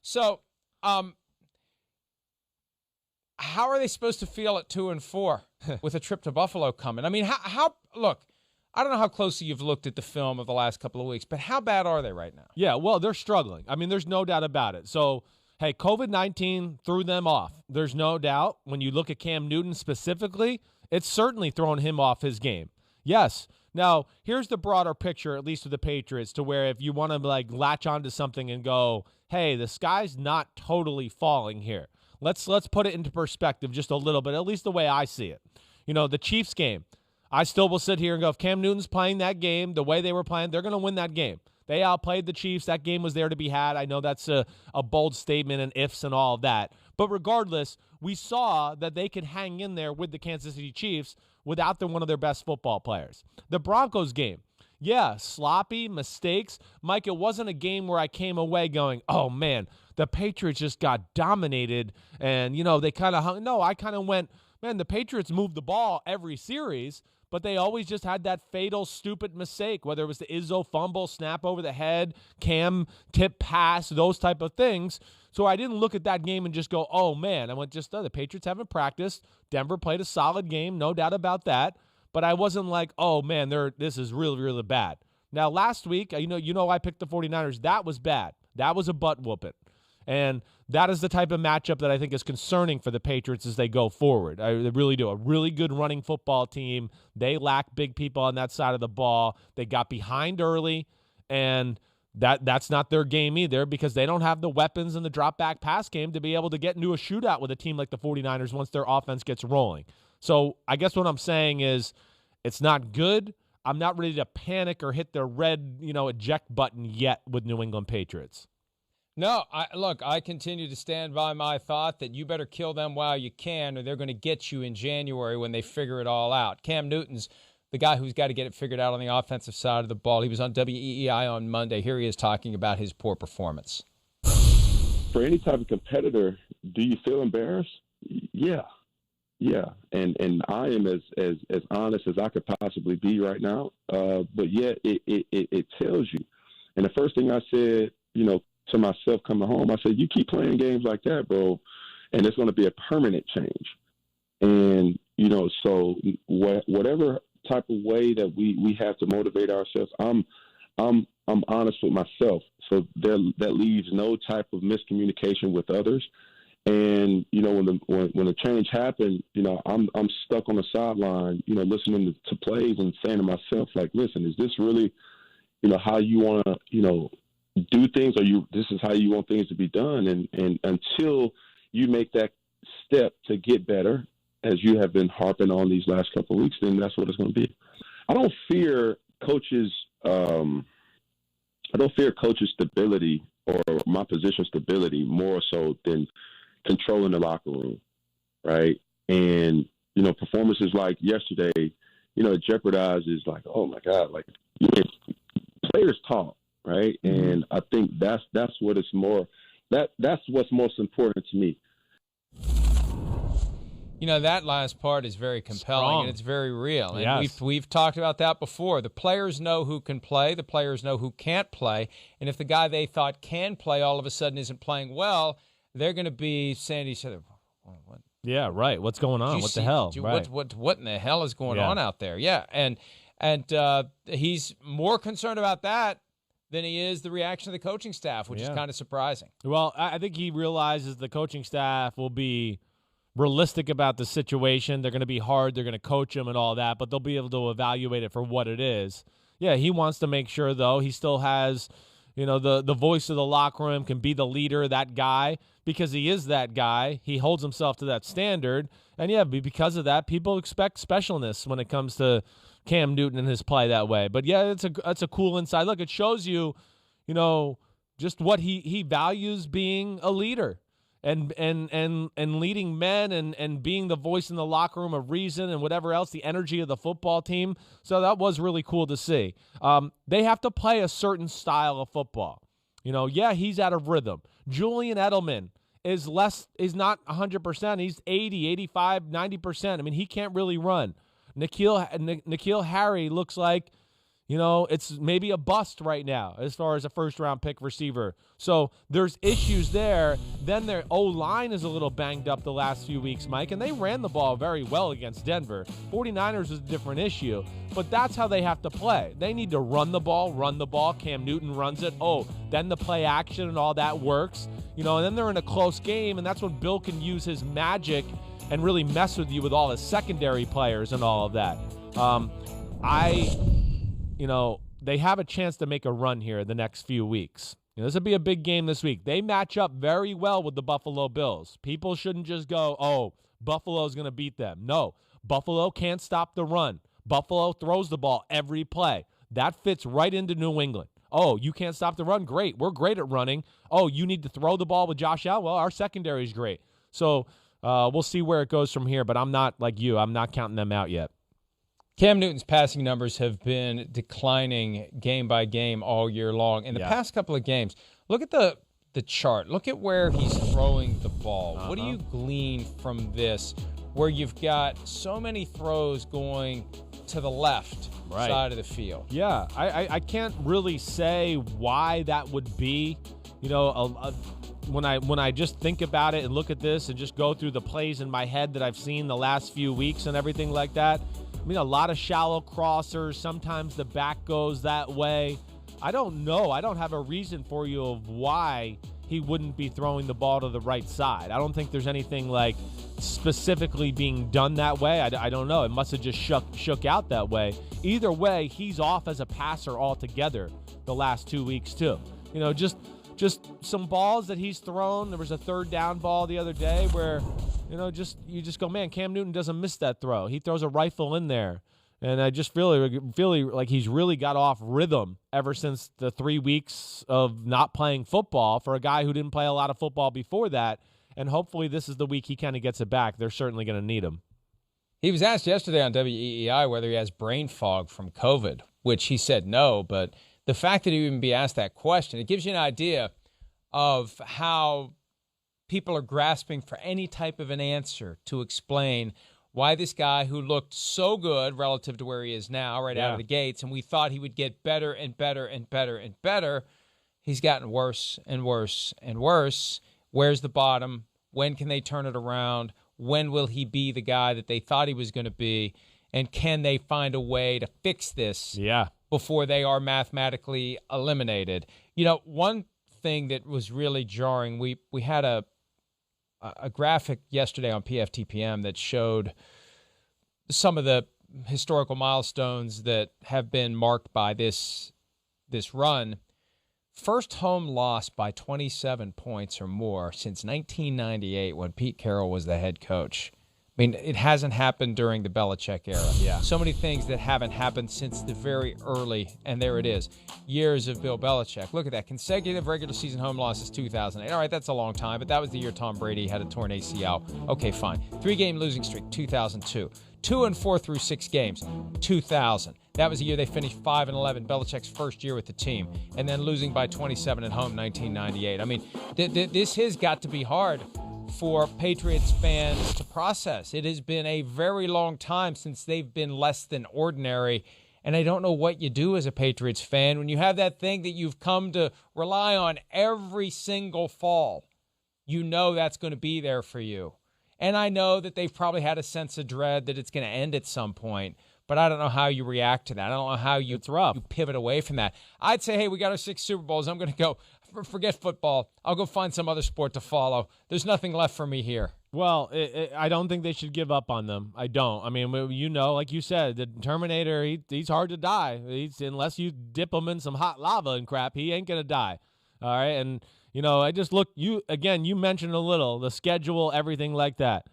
So, how are they supposed to feel at 2-4 with a trip to Buffalo coming? I mean, how look, I don't know how closely you've looked at the film of the last couple of weeks, but how bad are they right now? Yeah, well, they're struggling. I mean, there's no doubt about it. So, hey, COVID-19 threw them off. There's no doubt. When you look at Cam Newton specifically, it's certainly thrown him off his game. Yes. Now, here's the broader picture, at least with the Patriots, to where if you want to like latch onto something and go, hey, the sky's not totally falling here. Let's put it into perspective just a little bit, at least the way I see it. You know, the Chiefs game, I still will sit here and go, if Cam Newton's playing that game the way they were playing, they're going to win that game. They outplayed the Chiefs. That game was there to be had. I know that's a bold statement and ifs and all of that. But regardless, we saw that they could hang in there with the Kansas City Chiefs without one of their best football players. The Broncos game, yeah, sloppy, mistakes. Mike, it wasn't a game where I came away going, oh, man, the Patriots just got dominated and, you know, they kind of hung. No, I kind of went, man, the Patriots moved the ball every series, but they always just had that fatal, stupid mistake, whether it was the Izzo fumble, snap over the head, Cam tip pass, those type of things. So I didn't look at that game and just go, oh, man. I went, just the Patriots haven't practiced. Denver played a solid game, no doubt about that. But I wasn't like, oh, man, this is really, really bad. Now, last week, you know, I picked the 49ers. That was bad. That was a butt whooping. And that is the type of matchup that I think is concerning for the Patriots as they go forward. I really do. A really good running football team. They lack big people on that side of the ball. They got behind early, and that's not their game either because they don't have the weapons in the drop-back pass game to be able to get into a shootout with a team like the 49ers once their offense gets rolling. So I guess what I'm saying is it's not good. I'm not ready to panic or hit the red, eject button yet with New England Patriots. No, I continue to stand by my thought that you better kill them while you can or they're going to get you in January when they figure it all out. Cam Newton's the guy who's got to get it figured out on the offensive side of the ball. He was on WEEI on Monday. Here he is talking about his poor performance. For any type of competitor, do you feel embarrassed? Yeah. And I am as honest as I could possibly be right now. But yeah, it tells you. And the first thing I said, to myself coming home, I said, you keep playing games like that, bro, and it's going to be a permanent change. And, so whatever type of way that we have to motivate ourselves, I'm honest with myself. So that leaves no type of miscommunication with others. And, when the change happened, I'm stuck on the sideline, listening to plays and saying to myself, like, listen, is this really, how you want to, do things, or this is how you want things to be done, and until you make that step to get better, as you have been harping on these last couple of weeks, then that's what it's going to be. I don't fear coaches. I don't fear coaches' stability or my position stability more so than controlling the locker room, right? And performances like yesterday, it jeopardizes. Like, oh my God, like players talk. Right. And I think that's what it's more that's what's most important to me. That last part is very compelling and it's very real. And yes. we've talked about that before. The players know who can play, the players know who can't play. And if the guy they thought can play all of a sudden isn't playing well, they're going to be saying to each other, what? Yeah, right. What's going on? What the hell? Right. What in the hell is going on out there? Yeah. And he's more concerned about that than he is the reaction of the coaching staff, which is kind of surprising. Well, I think he realizes the coaching staff will be realistic about the situation. They're going to be hard. They're going to coach him and all that, but they'll be able to evaluate it for what it is. Yeah, he wants to make sure, though, he still has, the voice of the locker room, can be the leader, that guy, because he is that guy. He holds himself to that standard. And, yeah, because of that, people expect specialness when it comes to Cam Newton and his play that way. But yeah, it's a cool insight. Look, it shows you, just what he values being a leader and leading men and being the voice in the locker room of reason and whatever else, the energy of the football team. So that was really cool to see. They have to play a certain style of football. He's out of rhythm. Julian Edelman is not 100%. He's 80, 85, 90%. I mean, he can't really run. N'Keal Harry looks like, it's maybe a bust right now as far as a first-round pick receiver. So there's issues there. Then their O-line is a little banged up the last few weeks, Mike, and they ran the ball very well against Denver. 49ers is a different issue, but that's how they have to play. They need to run the ball. Cam Newton runs it. Then the play action and all that works. And then they're in a close game, and that's when Bill can use his magic and really mess with you with all his secondary players and all of that. They have a chance to make a run here the next few weeks. This will be a big game this week. They match up very well with the Buffalo Bills. People shouldn't just go, Buffalo's going to beat them. No, Buffalo can't stop the run. Buffalo throws the ball every play. That fits right into New England. You can't stop the run? Great. We're great at running. You need to throw the ball with Josh Allen? Well, our secondary is great. So we'll see where it goes from here, but I'm not like you. I'm not counting them out yet. Cam Newton's passing numbers have been declining game by game all year long. In the past couple of games, look at the chart. Look at where he's throwing the ball. What do you glean from this, where you've got so many throws going to the left side of the field? Yeah, I can't really say why that would be. When I just think about it and look at this and just go through the plays in my head that I've seen the last few weeks and everything like that, a lot of shallow crossers. Sometimes the back goes that way. I don't know. I don't have a reason for you of why he wouldn't be throwing the ball to the right side. I don't think there's anything like specifically being done that way. I don't know. It must have just shook out that way. Either way, he's off as a passer altogether the last 2 weeks too. Just some balls that he's thrown. There was a third down ball the other day where, you just go, man, Cam Newton doesn't miss that throw. He throws a rifle in there. And I just feel like he's really got off rhythm ever since the 3 weeks of not playing football for a guy who didn't play a lot of football before that. And hopefully this is the week he kind of gets it back. They're certainly going to need him. He was asked yesterday on WEEI whether he has brain fog from COVID, which he said no, but the fact that he would even be asked that question, it gives you an idea of how people are grasping for any type of an answer to explain why this guy who looked so good relative to where he is now right out of the gates, and we thought he would get better and better and better and better, he's gotten worse and worse and worse. Where's the bottom? When can they turn it around? When will he be the guy that they thought he was going to be? And can they find a way to fix this before they are mathematically eliminated? One thing that was really jarring, we had a graphic yesterday on PFTPM that showed some of the historical milestones that have been marked by this run. First home loss by 27 points or more since 1998 when Pete Carroll was the head coach. I mean, it hasn't happened during the Belichick era. Yeah. So many things that haven't happened since the very early, and there it is, years of Bill Belichick. Look at that. Consecutive regular season home losses, 2008. All right, that's a long time, but that was the year Tom Brady had a torn ACL. Okay, fine. 3-game losing streak, 2002. 2-4 through 6 games, 2000. That was the year they finished 5-11, Belichick's first year with the team, and then losing by 27 at home, 1998. I mean, this has got to be hard for Patriots fans to process. It has been a very long time since they've been less than ordinary, and I don't know what you do as a Patriots fan when you have that thing that you've come to rely on every single fall. You know that's going to be there for you. And I know that they've probably had a sense of dread that it's going to end at some point, but I don't know how you react to that. I don't know how you pivot away from that. I'd say, hey, we got our 6 Super Bowls. I'm going to go. Forget football. I'll go find some other sport to follow. There's nothing left for me here. Well, I don't think they should give up on them. I don't. I mean, like you said, the Terminator, he's hard to die. Unless you dip him in some hot lava and crap, he ain't going to die. All right? And, I just look, you mentioned a little, the schedule, everything like that.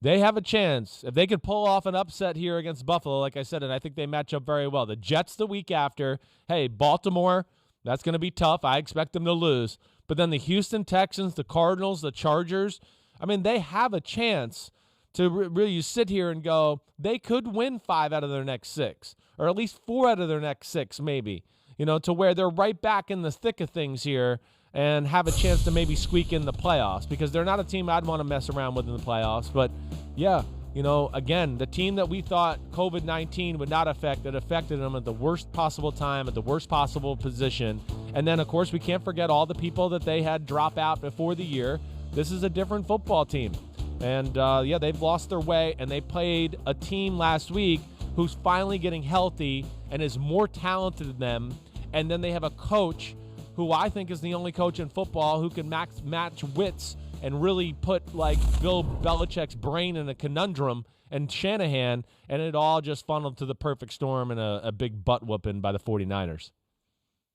They have a chance. If they could pull off an upset here against Buffalo, like I said, and I think they match up very well. The Jets the week after. Hey, Baltimore, that's going to be tough. I expect them to lose. But then the Houston Texans, the Cardinals, the Chargers, I mean, they have a chance to really sit here and go, they could win 5 out of their next 6, or at least 4 out of their next 6 maybe, to where they're right back in the thick of things here and have a chance to maybe squeak in the playoffs, because they're not a team I'd want to mess around with in the playoffs. But, yeah, again, the team that we thought COVID-19 would not affect, it affected them at the worst possible time, at the worst possible position. And then, of course, we can't forget all the people that they had drop out before the year. This is a different football team. And, they've lost their way, and they played a team last week who's finally getting healthy and is more talented than them. And then they have a coach who I think is the only coach in football who can match wits and really put, like, Bill Belichick's brain in a conundrum and Shanahan, and it all just funneled to the perfect storm and a big butt-whooping by the 49ers.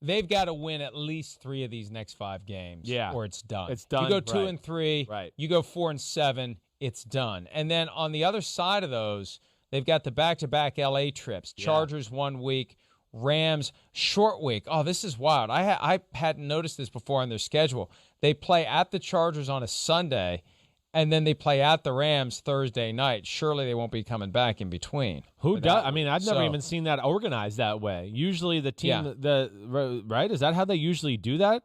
They've got to win at least 3 of these next 5 games, or it's done. It's done. You go 2 and 3, right. You go 4 and 7, it's done. And then on the other side of those, they've got the back-to-back LA trips. Chargers 1 week, Rams short week. Oh, this is wild. I hadn't noticed this before on their schedule. They play at the Chargers on a Sunday, and then they play at the Rams Thursday night. Surely they won't be coming back in between. Who does? I mean, I've never even seen that organized that way. Usually the team, right? Is that how they usually do that?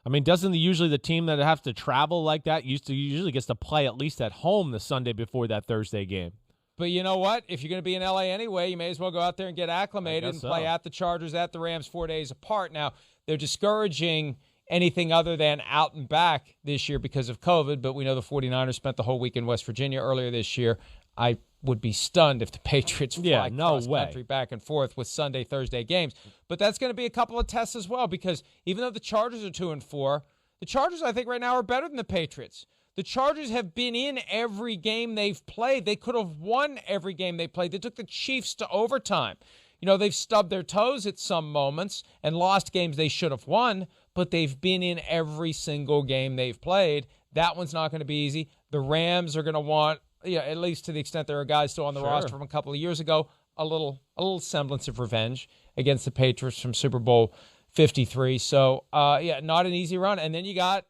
I mean, doesn't usually the team that has to travel like that usually gets to play at least at home the Sunday before that Thursday game? But you know what? If you're going to be in L.A. anyway, you may as well go out there and get acclimated and play at the Chargers, at the Rams 4 days apart. Now, they're discouraging anything other than out and back this year because of COVID, but we know the 49ers spent the whole week in West Virginia earlier this year. I would be stunned if the Patriots fly cross-country back and forth with Sunday, Thursday games. But that's going to be a couple of tests as well because even though the Chargers are 2 and 4, the Chargers, I think, right now are better than the Patriots. The Chargers have been in every game they've played. They could have won every game they played. They took the Chiefs to overtime. They've stubbed their toes at some moments and lost games they should have won, but they've been in every single game they've played. That one's not going to be easy. The Rams are going to want, at least to the extent there are guys still on the roster from a couple of years ago, a little semblance of revenge against the Patriots from Super Bowl 53. So, not an easy run. And then you got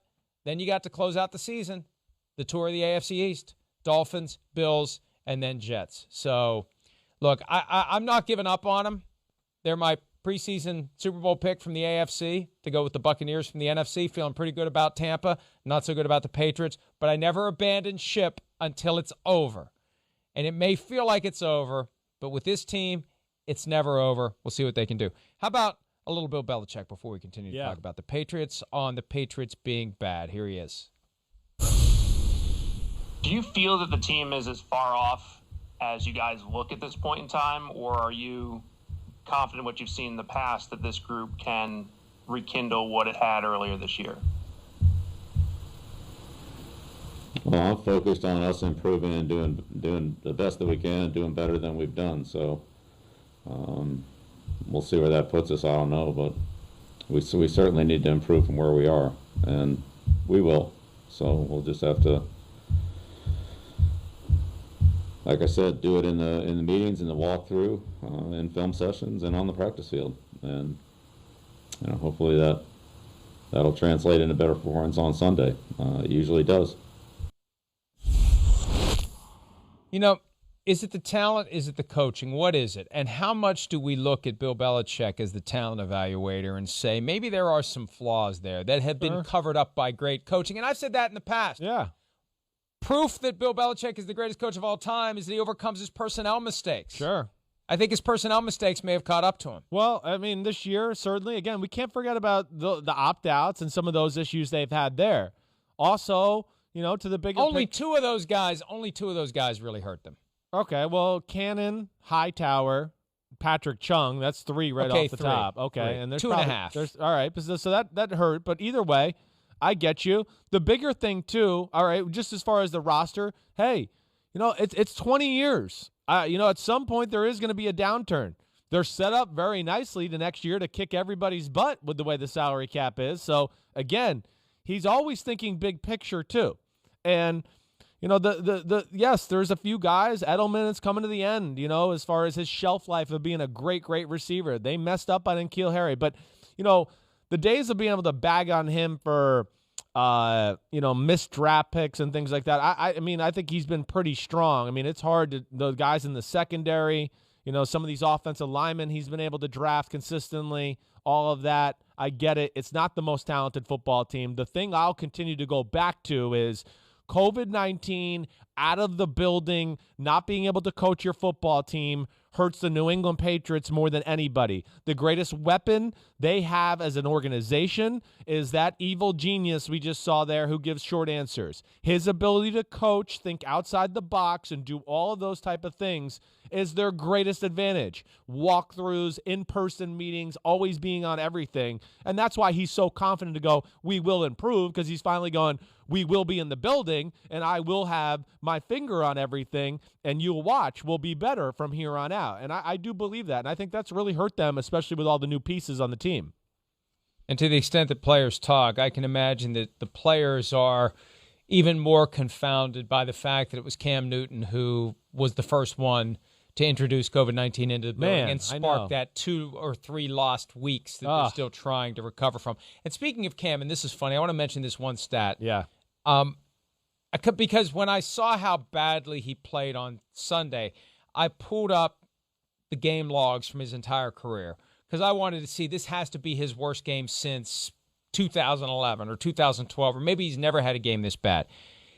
to close out the season, the tour of the AFC East, Dolphins, Bills, and then Jets. So, look, I'm not giving up on them. They're my preseason Super Bowl pick from the AFC to go with the Buccaneers from the NFC. Feeling pretty good about Tampa, not so good about the Patriots. But I never abandon ship until it's over. And it may feel like it's over, but with this team, it's never over. We'll see what they can do. How about a little Bill Belichick before we continue to talk about the Patriots on the Patriots being bad? Here he is. Do you feel that the team is as far off as you guys look at this point in time, or are you confident in what you've seen in the past that this group can rekindle what it had earlier this year? Well, I'm focused on us improving and doing the best that we can and doing better than we've done. So we'll see where that puts us. I don't know, but we certainly need to improve from where we are, and we will. So we'll just have to, like I said, do it in the meetings, in the walkthrough, in film sessions, and on the practice field, and hopefully that'll translate into better performance on Sunday. It usually does. Is it the talent? Is it the coaching? What is it? And how much do we look at Bill Belichick as the talent evaluator and say maybe there are some flaws there that have been covered up by great coaching? And I've said that in the past. Yeah. Proof that Bill Belichick is the greatest coach of all time is that he overcomes his personnel mistakes. Sure. I think his personnel mistakes may have caught up to him. Well, I mean, this year, certainly, again, we can't forget about the opt-outs and some of those issues they've had there. Also, to the bigger only two of those guys really hurt them. Okay, well, Cannon, Hightower, Patrick Chung, that's 3 right off the top. Okay, 3. And there's 2.5. All right, so that hurt, but either way, I get you. The bigger thing too, all right, just as far as the roster, hey, it's 20 years. At some point there is going to be a downturn. They're set up very nicely the next year to kick everybody's butt with the way the salary cap is. So again, he's always thinking big picture too. And yes, there's a few guys. Edelman is coming to the end, as far as his shelf life of being a great receiver. They messed up on N'Keal Harry. But, the days of being able to bag on him for, missed draft picks and things like that, I think he's been pretty strong. I mean, it's hard the guys in the secondary, some of these offensive linemen he's been able to draft consistently, all of that. I get it. It's not the most talented football team. The thing I'll continue to go back to is COVID-19 out of the building, not being able to coach your football team hurts the New England Patriots more than anybody. The greatest weapon they have as an organization is that evil genius we just saw there who gives short answers. His ability to coach, think outside the box, and do all of those type of things is their greatest advantage. Walkthroughs, in-person meetings, always being on everything. And that's why he's so confident to go, we will improve, because he's finally going, we will be in the building, and I will have my finger on everything, and you'll watch, we'll be better from here on out. And I do believe that, and I think that's really hurt them, especially with all the new pieces on the team. And to the extent that players talk, I can imagine that the players are even more confounded by the fact that it was Cam Newton who was the first one to introduce COVID-19 into the building and spark that 2 or 3 lost weeks that they're still trying to recover from. And speaking of Cam, and this is funny, I want to mention this one stat. Yeah. Because when I saw how badly he played on Sunday, I pulled up the game logs from his entire career because I wanted to see this has to be his worst game since 2011 or 2012, or maybe he's never had a game this bad.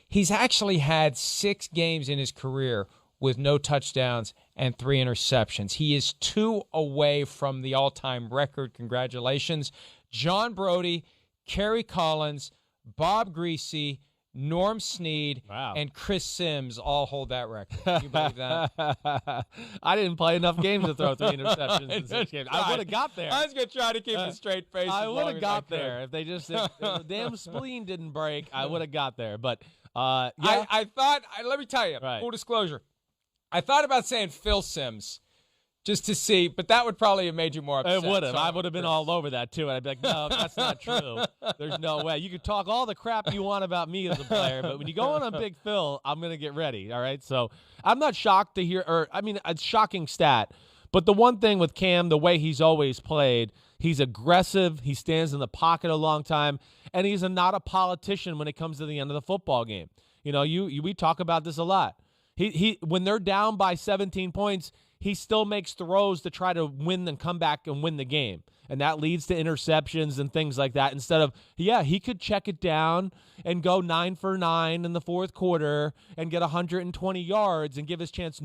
He's actually had 6 games in his career with no touchdowns and 3 interceptions. He is 2 away from the all-time record. Congratulations. John Brody, Kerry Collins, Bob Greasy, Norm Snead, and Chris Sims all hold that record. Can you believe that? I didn't play enough games to throw 3 interceptions in 6 games. I would have got there. I was going to try to keep a straight face. I would have got there. If the damn spleen didn't break, I would have got there. But, yeah. I thought, let me tell you, full disclosure, I thought about saying Phil Sims just to see, but that would probably have made you more upset. It would have. I would have been all over that, too. I'd be like, no, that's not true. There's no way. You can talk all the crap you want about me as a player, but when you go on Big Phil, I'm going to get ready, all right? So I'm not shocked to hear, it's a shocking stat. But the one thing with Cam, the way he's always played, he's aggressive, he stands in the pocket a long time, and he's not a politician when it comes to the end of the football game. You know, we talk about this a lot. He when they're down by 17 points, he still makes throws to try to win and come back and win the game. And that leads to interceptions and things like that. Instead of, he could check it down and go 9 for 9 in the fourth quarter and get 120 yards and give his chance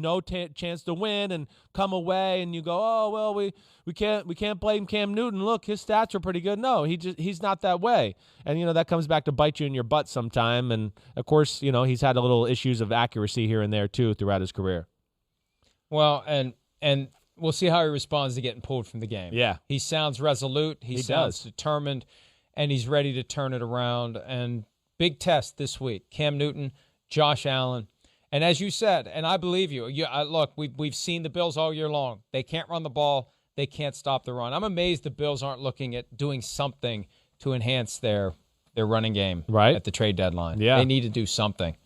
chance to win and come away. And you go, oh, well, we can't blame Cam Newton. Look, his stats are pretty good. No, he's not that way. And, that comes back to bite you in your butt sometime. And, of course, he's had a little issues of accuracy here and there, too, throughout his career. Well, and we'll see how he responds to getting pulled from the game. Yeah. He sounds resolute. He sounds determined, and he's ready to turn it around. And big test this week, Cam Newton, Josh Allen. And as you said, and I believe you, look, we've seen the Bills all year long. They can't run the ball. They can't stop the run. I'm amazed the Bills aren't looking at doing something to enhance their running game at the trade deadline. Yeah. They need to do something.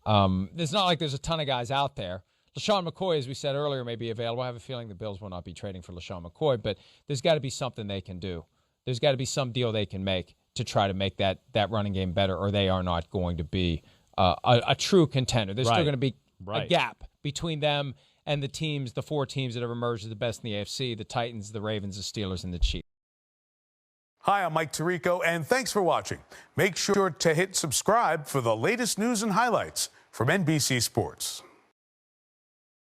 It's not like there's a ton of guys out there. LaShawn McCoy, as we said earlier, may be available. I have a feeling the Bills will not be trading for LaShawn McCoy, but there's got to be something they can do. There's got to be some deal they can make to try to make that running game better, or they are not going to be a true contender. There's still going to be a gap between them and the 4 teams that have emerged as the best in the AFC, the Titans, the Ravens, the Steelers, and the Chiefs. Hi, I'm Mike Tirico, and thanks for watching. Make sure to hit subscribe for the latest news and highlights from NBC Sports.